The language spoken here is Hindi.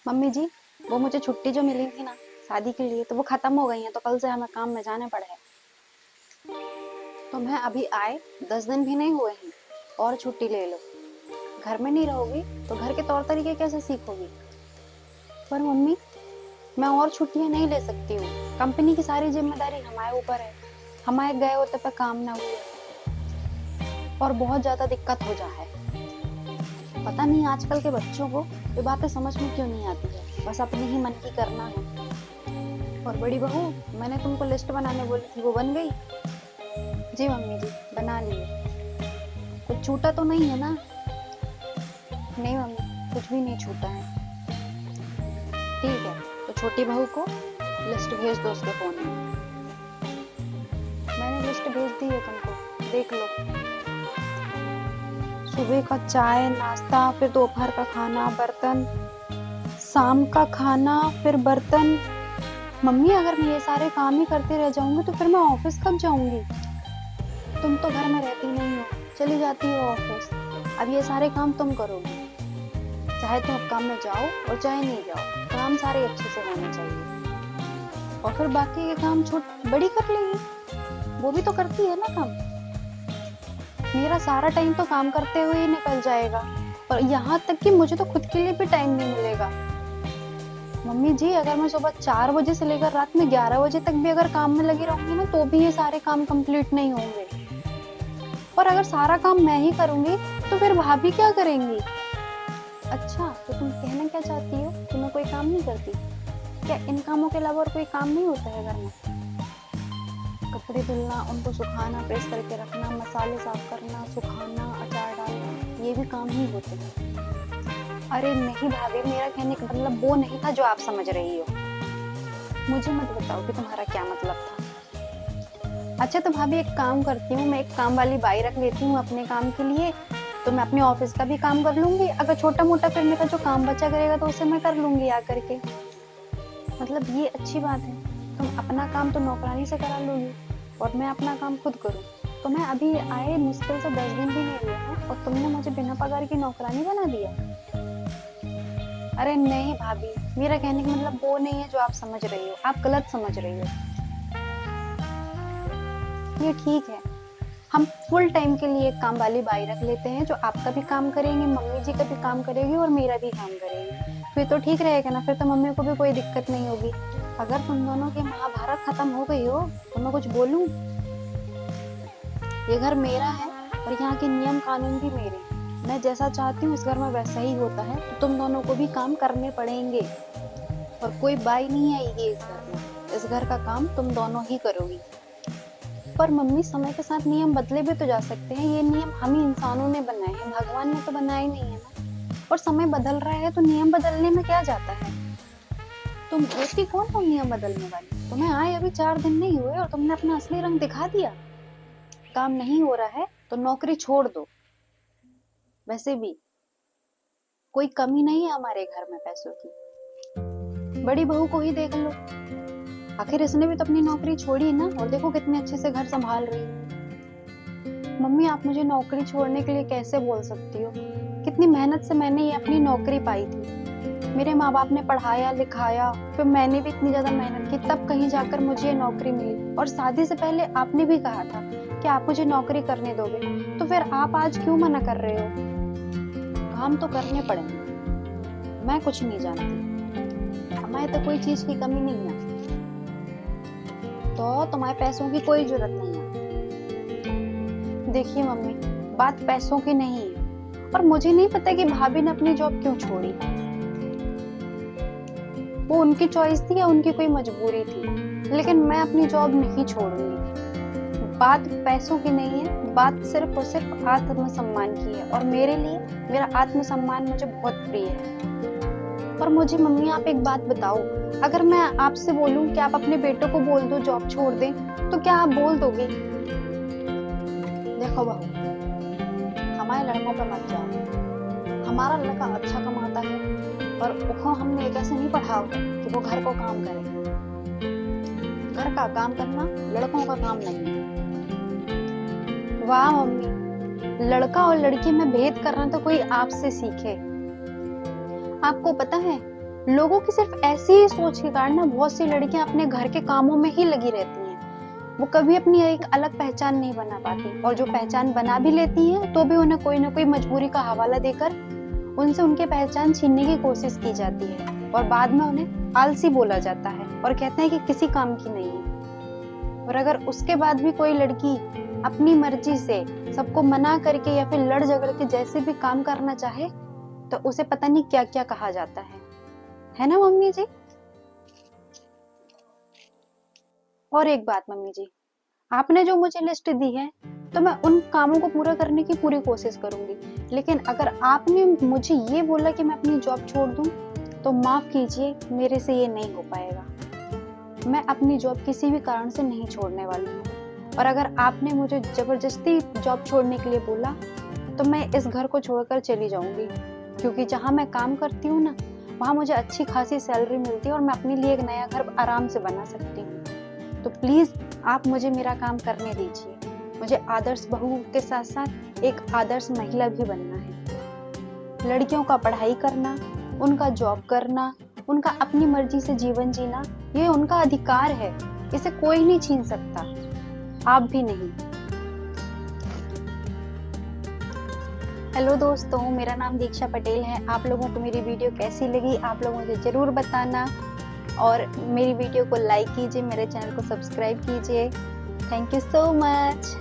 मम्मी जी, वो मुझे छुट्टी जो मिली थी ना शादी के लिए, तो वो खत्म हो गई है, तो कल से हमें काम में जाने पड़े हैं। तुम्हें अभी आए 10 दिन भी नहीं हुए हैं और छुट्टी ले लो। घर में नहीं रहोगी तो घर के तौर तरीके कैसे सीखोगी? पर मम्मी, मैं और छुट्टियां नहीं ले सकती हूँ। कंपनी की सारी जिम्मेदारी हमारे ऊपर है। हमारे गए होते पे काम ना हुए और बहुत ज्यादा दिक्कत हो जा है। पता नहीं आजकल के बच्चों को ये बातें समझ में क्यों नहीं आती है, बस अपने ही मन की करना है। और बड़ी बहू, मैंने तुमको लिस्ट बनाने बोली थी, वो बन गई? जी मम्मी जी, बना लिए। कुछ छूटा तो नहीं है ना? नहीं मम्मी, कुछ भी नहीं छूटा है। ठीक है, तो छोटी बहू को लिस्ट भेज दो उसके फोन में। मैंने लिस्ट भेज दी है तुमको, देख लो। सुबह का चाय नाश्ता, फिर दोपहर का खाना, बर्तन, शाम का खाना, फिर बर्तन। मम्मी, अगर मैं ये सारे काम ही करते रह जाऊंगी तो फिर मैं ऑफिस कब जाऊंगी? तुम तो घर में रहती नहीं हो, चली जाती हो ऑफिस। अब ये सारे काम तुम करोगी। चाहे तुम अब काम में जाओ और चाहे नहीं जाओ, काम सारे अच्छे से होने चाहिए। और फिर बाकी के काम छोट बड़ी कर लेगी, वो भी तो करती है ना काम। मेरा सारा टाइम तो काम करते हुए ही निकल जाएगा, और यहाँ तक कि मुझे तो खुद के लिए भी टाइम नहीं मिलेगा। मम्मी जी, अगर मैं सुबह 4 बजे से लेकर रात में 11 बजे तक भी अगर काम में लगी रहूंगी ना, तो भी ये सारे काम कंप्लीट नहीं होंगे। और अगर सारा काम मैं ही करूंगी तो फिर भाभी क्या करेंगी? अच्छा, तो तुम कहना क्या चाहती हो कि मैं कोई काम नहीं करती? क्या इन कामों के अलावा और कोई काम नहीं होता है घर में? कपड़े धुलना, उनको सुखाना, प्रेस करके रखना, मसाले साफ करना, सुखाना, अचार डालना, ये भी काम ही होते हैं। अरे नहीं भाभी, मेरा कहने का मतलब वो नहीं था जो आप समझ रही हो। मुझे मत बताओ कि तुम्हारा क्या मतलब था। अच्छा तो भाभी, एक काम करती हूँ, मैं एक काम वाली बाई रख लेती हूँ अपने काम के लिए। तो मैं अपने ऑफिस का भी काम कर लूंगी, अगर छोटा मोटा फिर मेरा जो काम बचा करेगा तो उसे मैं कर लूंगी आकर के। मतलब ये अच्छी बात है। तुम अपना काम तो नौकरानी से करा लोगी और मैं अपना काम खुद करूँ। तो मैं अभी आए मुश्किल से 10 दिन भी नहीं हुए हैं और तुमने मुझे बिना पगार की नौकरानी बना दिया। अरे नहीं भाभी, मेरा कहने का मतलब वो नहीं है जो आप समझ रही हो, आप गलत समझ रही हो। ये ठीक है, हम फुल टाइम के लिए एक काम वाली बाई रख लेते हैं, जो आपका भी काम करेंगे, मम्मी जी का भी काम करेगी और मेरा भी काम करेगी। फिर तो ठीक रहेगा ना, फिर तो मम्मी को भी कोई दिक्कत नहीं होगी। अगर तुम दोनों की महाभारत खत्म हो गई हो तो मैं कुछ बोलूं? ये घर मेरा है और यहाँ के नियम कानून भी मेरे हैं। मैं जैसा चाहती हूँ इस घर में वैसा ही होता है, तो तुम दोनों को भी काम करने पड़ेंगे। और कोई बाई नहीं आएगी इस घर में, इस घर का काम तुम दोनों ही करोगी। पर मम्मी, समय के साथ नियम बदले भी तो जा सकते हैं। ये नियम हम ही इंसानों ने बनाए हैं, भगवान ने तो बनाए नहीं है ना। और समय बदल रहा है तो नियम बदलने में क्या जाता है? तुम होती कौन हो नियम बदलने वाली? तुम्हें आए अभी 4 दिन नहीं हुए और तुमने अपना असली रंग दिखा दिया। काम नहीं हो रहा है तो नौकरी छोड़ दो। वैसे भी कोई कमी नहीं है हमारे घर में पैसों की। बड़ी बहू को ही देख लो, आखिर इसने भी तो अपनी नौकरी छोड़ी ना, और देखो कितने अच्छे से घर संभाल रही है। मम्मी, आप मुझे नौकरी छोड़ने के लिए कैसे बोल सकती हो? कितनी मेहनत से मैंने ये अपनी नौकरी पाई थी। मेरे माँ बाप ने पढ़ाया लिखाया, फिर मैंने भी इतनी ज्यादा मेहनत की, तब कहीं जाकर मुझे ये नौकरी मिली। और शादी से पहले आपने भी कहा था कि आप मुझे नौकरी करने दोगे, तो फिर आप आज क्यों मना कर रहे हो? काम तो करने पड़ेंगे। मैं कुछ नहीं जानती, हमारे तो कोई चीज की कमी नहीं है, तो तुम्हारे पैसों की कोई जरूरत नहीं है। देखिए मम्मी, बात पैसों की नहीं है, और मुझे नहीं पता कि भाभी ने अपनी जॉब क्यों छोड़ी। वो उनकी चॉइस थी या उनकी कोई मजबूरी थी, लेकिन मैं अपनी जॉब नहीं छोड़ूंगी। बात पैसों की नहीं है, बात सिर्फ और सिर्फ आत्मसम्मान की है, और मेरे लिए मेरा आत्मसम्मान मुझे बहुत प्रिय है। और मुझे मम्मी, आप एक बात बताओ, अगर मैं आपसे बोलूं कि आप अपने बेटे को बोल दो जॉब छोड़ दें, तो क्या आप बोल दोगे? देखो बहू, हमारे लड़कों पे मत जाओ। हमारा लड़का अच्छा कमाता है और उसको हमने एक ऐसे नहीं पढ़ा होगा कि वो घर को काम करे। घर का काम करना लड़कों का काम नहीं है। वाह मम्मी, लड़का और लड़की में भेद करना तो कोई आपसे सीखे। आपको पता है, लोगों की सिर्फ ऐसी ही सोच के कारण ना बहुत सी लड़कियां अपने घर के कामों में ही लगी रहती हैं। वो कभी अपनी एक अलग पहचान नहीं बना पाती, और जो पहचान बना भी लेती हैं तो भी उन्हें कोई ना कोई मजबूरी का हवाला देकर उनसे उनकी पहचान छीनने की कोशिश की जाती है, और बाद में उन्हें आलसी बोला जाता है और कहते हैं कि किसी काम की नहीं है। और अगर उसके बाद भी कोई लड़की अपनी मर्जी से सबको मना करके या फिर लड़ झगड़ के जैसे भी काम करना चाहे तो उसे पता नहीं क्या क्या कहा जाता है ना मम्मी जी? और एक बात मम्मी जी, आपने जो मुझे लिस्ट दी है तो मैं उन कामों को पूरा करने की पूरी कोशिश करूंगी, लेकिन अगर आपने मुझे ये बोला कि मैं अपनी जॉब छोड़ दूं तो माफ कीजिए, मेरे से ये नहीं हो पाएगा। मैं अपनी जॉब किसी भी कारण से नहीं छोड़ने वाली हूँ, और अगर आपने मुझे जबरदस्ती जॉब छोड़ने के लिए बोला तो मैं इस घर को छोड़कर चली जाऊंगी, क्योंकि जहाँ मैं काम करती हूँ ना, वहाँ मुझे अच्छी खासी सैलरी मिलती है और मैं अपने लिए एक नया घर आराम से बना सकती हूँ। तो प्लीज आप मुझे मेरा काम करने दीजिए। मुझे आदर्श बहू के साथ साथ एक आदर्श महिला भी बनना है। लड़कियों का पढ़ाई करना, उनका जॉब करना, उनका अपनी मर्जी से जीवन जीना, ये उनका अधिकार है, इसे कोई नहीं छीन सकता, आप भी नहीं। हेलो दोस्तों, मेरा नाम दीक्षा पटेल है। आप लोगों को मेरी वीडियो कैसी लगी आप लोग मुझे जरूर बताना, और मेरी वीडियो को लाइक कीजिए, मेरे चैनल को सब्सक्राइब कीजिए। Thank you so much.